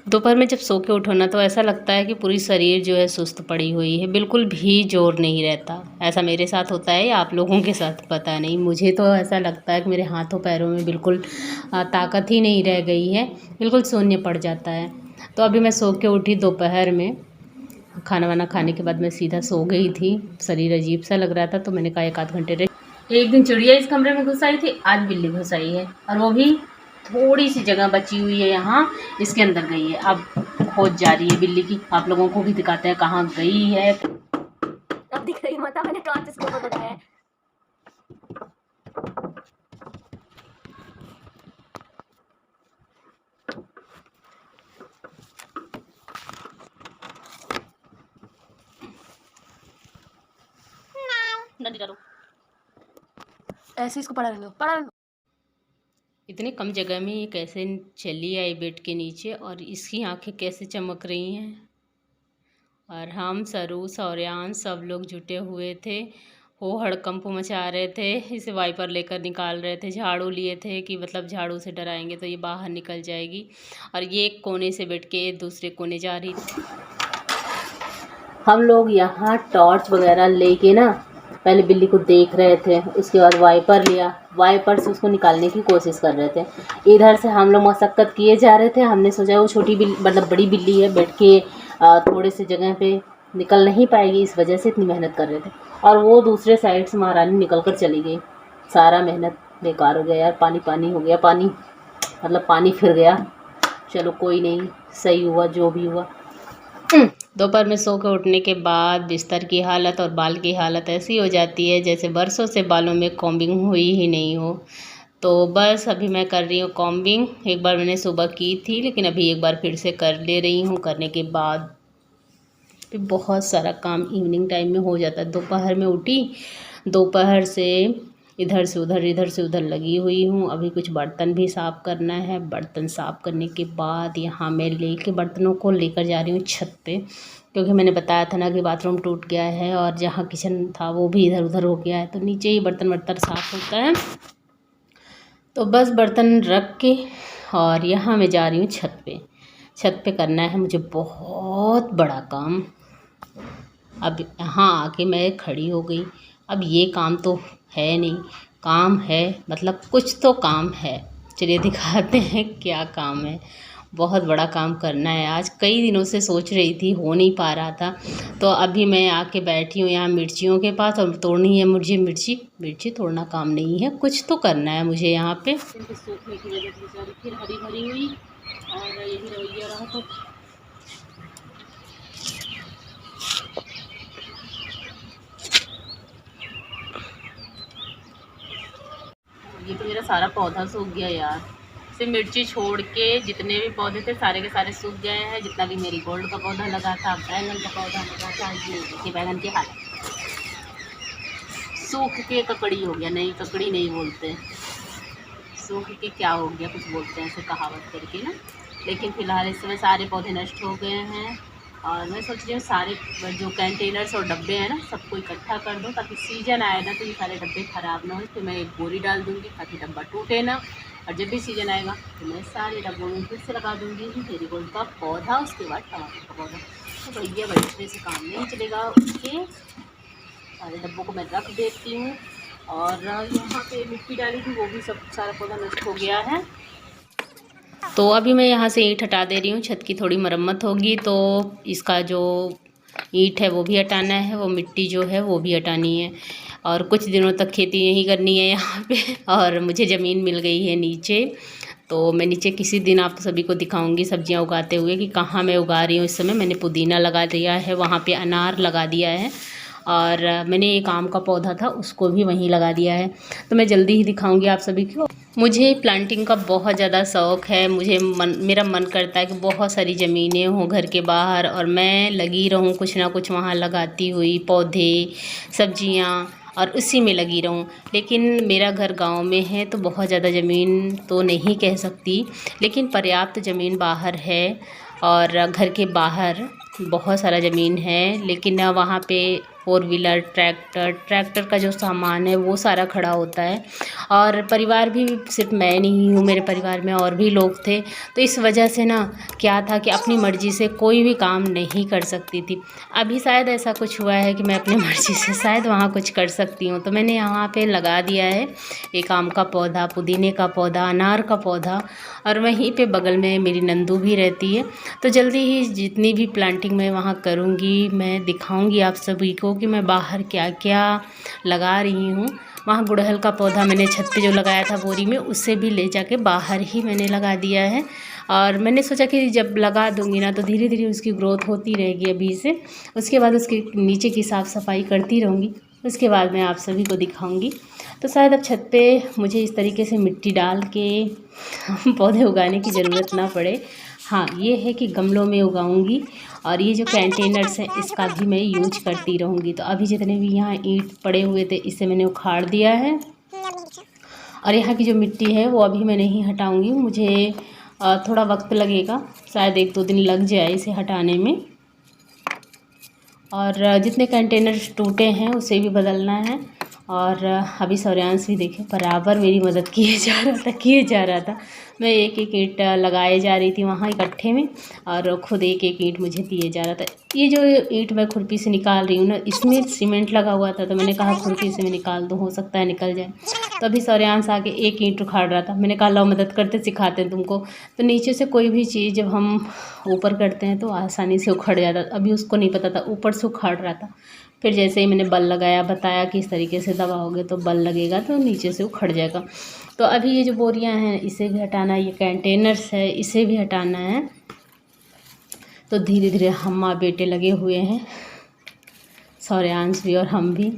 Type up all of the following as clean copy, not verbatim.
दोपहर में जब सो के उठो ना तो ऐसा लगता है कि पूरी शरीर जो है सुस्त पड़ी हुई है, बिल्कुल भी जोर नहीं रहता। ऐसा मेरे साथ होता है या आप लोगों के साथ पता नहीं, मुझे तो ऐसा लगता है कि मेरे हाथों पैरों में बिल्कुल ताकत ही नहीं रह गई है, बिल्कुल शून्य पड़ जाता है। तो अभी मैं सो के उठी दोपहर में, खाना वाना खाने के बाद मैं सीधा सो गई थी। शरीर अजीब सा लग रहा था तो मैंने कहा 1 आध घंटे रेस्ट। एक दिन चिड़िया इस कमरे में घुस आई थी, आज बिल्ली घुस आई है, और वो भी थोड़ी सी जगह बची हुई है यहाँ, इसके अंदर गई है। अब खोज जा रही है बिल्ली की, आप लोगों को भी दिखाते हैं कहाँ गई है। अब दिख रही माता, मैंने टॉर्च इसके ऊपर लगाया है। नदी डालो, ऐसे इसको पड़ा रहने दो, पड़ा रहने दो। इतने कम जगह में ये कैसे चली आई बेड के नीचे, और इसकी आंखें कैसे चमक रही हैं। और हम सरू सौर्यान सब लोग जुटे हुए थे, हो हड़कंप मचा रहे थे, इसे वाइपर लेकर निकाल रहे थे, झाड़ू लिए थे कि मतलब झाड़ू से डराएंगे तो ये बाहर निकल जाएगी। और ये एक कोने से बैठ के दूसरे कोने जा रही थी। हम लोग यहाँ टॉर्च वगैरह लेके ना पहले बिल्ली को देख रहे थे, उसके बाद वाइपर लिया, वाइपर से उसको निकालने की कोशिश कर रहे थे। इधर से हम लोग मशक्क़त किए जा रहे थे, हमने सोचा वो छोटी बिल्ली मतलब बड़ी बिल्ली है, बैठ के थोड़े से जगह पे निकल नहीं पाएगी, इस वजह से इतनी मेहनत कर रहे थे। और वो दूसरे साइड से महारानी निकल कर चली गई, सारा मेहनत बेकार हो गया यार। पानी पानी हो गया, पानी मतलब पानी फिर गया। चलो कोई नहीं, सही हुआ जो भी हुआ। दोपहर में सो के उठने के बाद बिस्तर की हालत और बाल की हालत ऐसी हो जाती है जैसे बरसों से बालों में कॉम्बिंग हुई ही नहीं हो। तो बस अभी मैं कर रही हूँ कॉम्बिंग। एक बार मैंने सुबह की थी, लेकिन अभी एक बार फिर से कर ले रही हूँ। करने के बाद फिर बहुत सारा काम इवनिंग टाइम में हो जाता है। दोपहर में उठी, दोपहर से इधर से उधर लगी हुई हूँ। अभी कुछ बर्तन भी साफ़ करना है। बर्तन साफ़ करने के बाद यहाँ मैं बर्तनों को लेकर जा रही हूँ छत पे, क्योंकि मैंने बताया था ना कि बाथरूम टूट गया है और जहाँ किचन था वो भी इधर उधर हो गया है, तो नीचे ही बर्तन वर्तन साफ़ होता है। तो बस बर्तन रख के और यहाँ मैं जा रही हूँ छत पे। छत पे करना है मुझे बहुत बड़ा काम। अब यहाँ आके मैं खड़ी हो गई। अब ये काम तो है नहीं, काम है मतलब कुछ तो काम है। चलिए दिखाते हैं क्या काम है। बहुत बड़ा काम करना है आज, कई दिनों से सोच रही थी, हो नहीं पा रहा था। तो अभी मैं आके बैठी हूँ यहाँ मिर्चियों के पास, और तोड़नी है मुझे मिर्ची तोड़ना काम नहीं है, कुछ तो करना है मुझे यहाँ पे। इनके सूखने की वजह से बेचारी फिर हरी भरी हुई और यही रवैया रहा। तो ये तो मेरा सारा पौधा सूख गया यार। सिर्फ मिर्ची छोड़ के जितने भी पौधे थे सारे के सारे सूख गए हैं। जितना भी मेरी गोल्ड का पौधा लगा था, बैंगन का पौधा लगा था, ये बैंगन की हालत सूख के ककड़ी हो गया। नहीं, ककड़ी नहीं बोलते, सूख के क्या हो गया कुछ बोलते हैं ऐसे कहावत करके ना। लेकिन फ़िलहाल इस समय सारे पौधे नष्ट हो गए हैं। और मैं सोच रही हूँ सारे जो कंटेनर्स और डब्बे हैं ना सबको इकट्ठा कर दूँ, ताकि सीजन आए ना तो ये सारे डब्बे ख़राब ना हो। फिर मैं एक बोरी डाल दूँगी ताकि डब्बा टूटे ना, और जब भी सीजन आएगा तो मैं सारे डब्बों में फिर से लगा दूँगी मेरीगोल्ड का पौधा, उसके बाद टमाटर का पौधा। तो भैया बैठने से काम नहीं चलेगा, उसके सारे डब्बों को मैं रख देती हूँ। और यहाँ पे मिट्टी डाली थी वो भी सब सारा पौधा नष्ट हो गया है। तो अभी मैं यहाँ से ईंट हटा दे रही हूँ, छत की थोड़ी मरम्मत होगी तो इसका जो ईंट है वो भी हटाना है, वो मिट्टी जो है वो भी हटानी है। और कुछ दिनों तक खेती यही करनी है यहाँ पे। और मुझे ज़मीन मिल गई है नीचे, तो मैं नीचे किसी दिन आप सभी को दिखाऊंगी सब्जियां उगाते हुए कि कहाँ मैं उगा रही हूँ। इस समय मैंने पुदीना लगा दिया है, वहाँ पे अनार लगा दिया है, और मैंने एक आम का पौधा था उसको भी वहीं लगा दिया है। तो मैं जल्दी ही दिखाऊंगी आप सभी को। मुझे प्लांटिंग का बहुत ज़्यादा शौक़ है। मेरा मन करता है कि बहुत सारी ज़मीनें हों घर के बाहर और मैं लगी रहूं कुछ ना कुछ वहाँ लगाती हुई, पौधे सब्जियाँ, और उसी में लगी रहूं। लेकिन मेरा घर गांव में है तो बहुत ज़्यादा ज़मीन तो नहीं कह सकती, लेकिन पर्याप्त ज़मीन बाहर है और घर के बाहर बहुत सारा ज़मीन है। लेकिन वहाँ पे फोर व्हीलर, ट्रैक्टर का जो सामान है वो सारा खड़ा होता है। और परिवार भी सिर्फ मैं नहीं हूँ, मेरे परिवार में और भी लोग थे। तो इस वजह से ना क्या था कि अपनी मर्ज़ी से कोई भी काम नहीं कर सकती थी। अभी शायद ऐसा कुछ हुआ है कि मैं अपनी मर्ज़ी से शायद वहाँ कुछ कर सकती हूँ। तो मैंने यहाँ पे लगा दिया है एक आम का पौधा, पुदीने का पौधा, अनार का पौधा, और वहीं पे बगल में मेरी नंदू भी रहती है। तो जल्दी ही जितनी भी प्लांटिंग मैं वहाँ करूँगी मैं दिखाऊँगी आप सभी को कि मैं बाहर क्या क्या लगा रही हूँ। वहाँ गुड़हल का पौधा मैंने छत पे जो लगाया था बोरी में, उससे भी ले जाके बाहर ही मैंने लगा दिया है। और मैंने सोचा कि जब लगा दूँगी ना तो धीरे धीरे उसकी ग्रोथ होती रहेगी अभी से, उसके बाद उसके नीचे की साफ़ सफाई करती रहूँगी, उसके बाद मैं आप सभी को दिखाऊँगी। तो शायद अब छत पे मुझे इस तरीके से मिट्टी डाल के पौधे उगाने की ज़रूरत ना पड़े। हाँ, ये है कि गमलों में उगाऊंगी, और ये जो कंटेनर्स हैं इसका भी मैं यूज करती रहूँगी। तो अभी जितने भी यहाँ ईंट पड़े हुए थे इसे मैंने उखाड़ दिया है, और यहाँ की जो मिट्टी है वो अभी मैं नहीं हटाऊँगी, मुझे थोड़ा वक्त लगेगा, शायद 1-2 दिन लग जाए इसे हटाने में। और जितने कंटेनर्स टूटे हैं उसे भी बदलना है। और अभी सौर्यांश भी देखे बराबर मेरी मदद किए जा रहा था। मैं एक एक ईंट लगाए जा रही थी वहाँ इकट्ठे में, और खुद एक एक ईंट मुझे दिए जा रहा था। ये जो ईंट मैं खुरपी से निकाल रही हूँ ना, इसमें सीमेंट लगा हुआ था, तो मैंने कहा खुरपी से मैं निकाल दूँ, हो सकता है निकल जाए। तो अभी सौर्यांश आके एक ईंट उखाड़ रहा था, मैंने कहा लो मदद करते, सिखाते हैं तुमको। तो नीचे से कोई भी चीज़ जब हम ऊपर करते हैं तो आसानी से उखड़ जाता, अभी उसको नहीं पता था, ऊपर से उखाड़ रहा था। फिर जैसे ही मैंने बल लगाया, बताया कि इस तरीके से दबाओगे तो बल लगेगा तो नीचे से उखड़ जाएगा। तो अभी ये जो बोरियां हैं इसे भी हटाना है, ये कंटेनर्स है इसे भी हटाना है। तो धीरे धीरे हम माँ बेटे लगे हुए हैं, सौर्यांश भी और हम भी।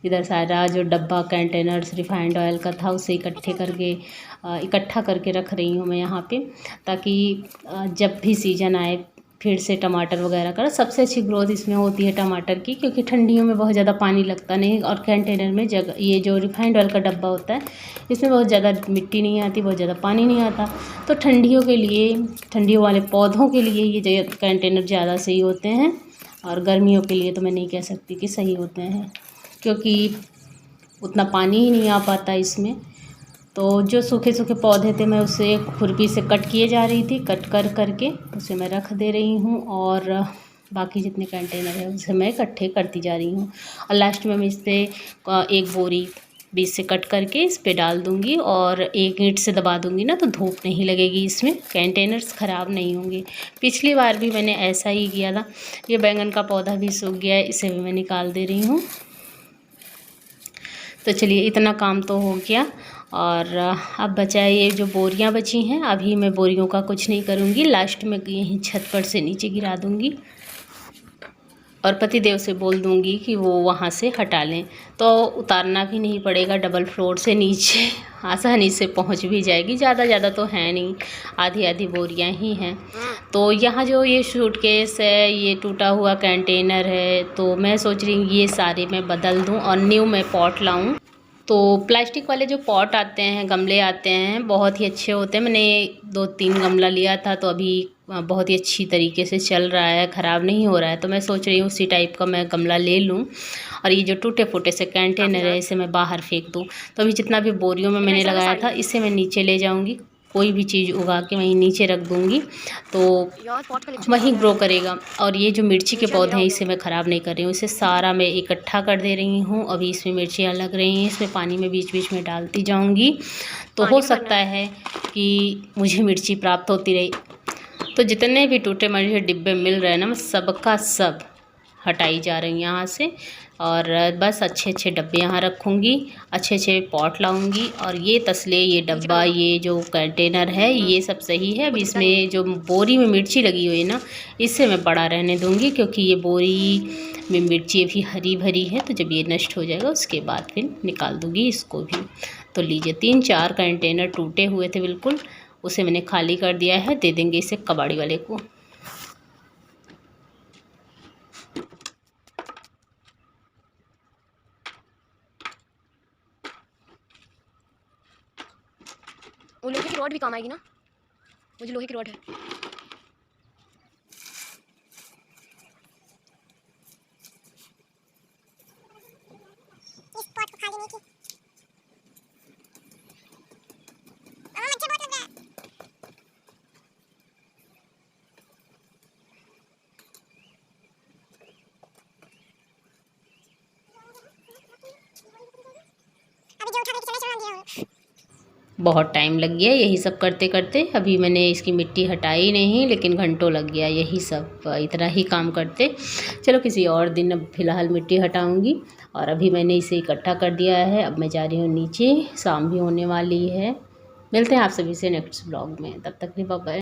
इधर सारा जो डब्बा कंटेनर्स रिफाइंड ऑयल का था उसे इकट्ठा करके रख रही हूँ मैं यहाँ पे, ताकि जब भी सीज़न आए फिर से टमाटर वगैरह का। सबसे अच्छी ग्रोथ इसमें होती है टमाटर की, क्योंकि ठंडियों में बहुत ज़्यादा पानी लगता नहीं, और कंटेनर में जगह, ये जो रिफाइंड ऑयल का डब्बा होता है इसमें बहुत ज़्यादा मिट्टी नहीं आती, बहुत ज़्यादा पानी नहीं आता। तो ठंडियों के लिए, ठंडियों वाले पौधों के लिए ये कंटेनर ज़्यादा सही होते हैं, और गर्मियों के लिए तो मैं नहीं कह सकती कि सही होते हैं, क्योंकि उतना पानी ही नहीं आ पाता इसमें। तो जो सूखे सूखे पौधे थे मैं उसे खुरपी से कट किए जा रही थी, कट कर करके उसे मैं रख दे रही हूँ, और बाकी जितने कंटेनर है उसे मैं इकट्ठे करती जा रही हूँ। और लास्ट में मैं इस पर एक बोरी बीच से कट करके इस पे डाल दूँगी, और एक ईंट से दबा दूँगी ना तो धूप नहीं लगेगी, इसमें कंटेनर्स ख़राब नहीं होंगे। पिछली बार भी मैंने ऐसा ही किया था। ये बैंगन का पौधा भी सूख गया है, इसे भी मैं निकाल दे रही हूँ। तो चलिए इतना काम तो हो गया, और अब बचा है ये जो बोरियां बची हैं। अभी मैं बोरियों का कुछ नहीं करूँगी, लास्ट में यहीं छत पर से नीचे गिरा दूँगी, और पतिदेव से बोल दूँगी कि वो वहाँ से हटा लें, तो उतारना भी नहीं पड़ेगा डबल फ्लोर से नीचे, आसानी से पहुँच भी जाएगी। ज़्यादा तो है नहीं, आधी आधी बोरियां ही हैं। तो यहाँ जो ये सूटकेस है, ये टूटा हुआ कंटेनर है, तो मैं सोच रही हूँ ये सारे मैं बदल दूँ और न्यू मैं पॉट लाऊँ। तो प्लास्टिक वाले जो पॉट आते हैं, गमले आते हैं, बहुत ही अच्छे होते हैं। मैंने 2-3 गमला लिया था, तो अभी बहुत ही अच्छी तरीके से चल रहा है, ख़राब नहीं हो रहा है। तो मैं सोच रही हूँ उसी टाइप का मैं गमला ले लूँ, और ये जो टूटे फूटे से कंटेनर है इसे मैं बाहर फेंक दूँ। तो अभी जितना भी बोरियों में मैंने लगाया था इसे मैं नीचे ले जाऊँगी, कोई भी चीज़ उगा के वहीं नीचे रख दूँगी, तो वहीं ग्रो करेगा। और ये जो मिर्ची के पौधे हैं इसे मैं ख़राब नहीं कर रही हूँ, इसे सारा मैं इकट्ठा कर दे रही हूँ। अभी इसमें मिर्चियाँ लग रही हैं, इसमें पानी में बीच बीच में डालती जाऊँगी, तो हो सकता है कि मुझे मिर्ची प्राप्त होती रही। तो जितने भी टूटे मरे डिब्बे मिल रहे हैं ना, मैं सबका सब हटाई जा रही हूँ यहाँ से, और बस अच्छे अच्छे डब्बे यहाँ रखूँगी, अच्छे अच्छे पॉट लाऊँगी। और ये तसले, ये डब्बा, ये जो कंटेनर है ये सब सही है। अब इसमें जो बोरी में मिर्ची लगी हुई है ना, इसे मैं बड़ा रहने दूँगी, क्योंकि ये बोरी में मिर्ची अभी हरी भरी है, तो जब ये नष्ट हो जाएगा उसके बाद फिर निकाल दूँगी इसको भी। तो लीजिए 3-4 कंटेनर टूटे हुए थे बिल्कुल, उसे मैंने खाली कर दिया है, दे देंगे इसे कबाड़ी वाले को। वो लोहे की रॉड भी काम आएगी ना, वो जो लोहे की रॉड है। बहुत टाइम लग गया यही सब करते करते। अभी मैंने इसकी मिट्टी हटाई नहीं, लेकिन घंटों लग गया यही सब इतना ही काम करते। चलो किसी और दिन, अब फ़िलहाल मिट्टी हटाऊंगी। और अभी मैंने इसे इकट्ठा कर दिया है, अब मैं जा रही हूँ नीचे, शाम भी होने वाली है। मिलते हैं आप सभी से नेक्स्ट ब्लॉग में, तब तक के लिए बाय बाय।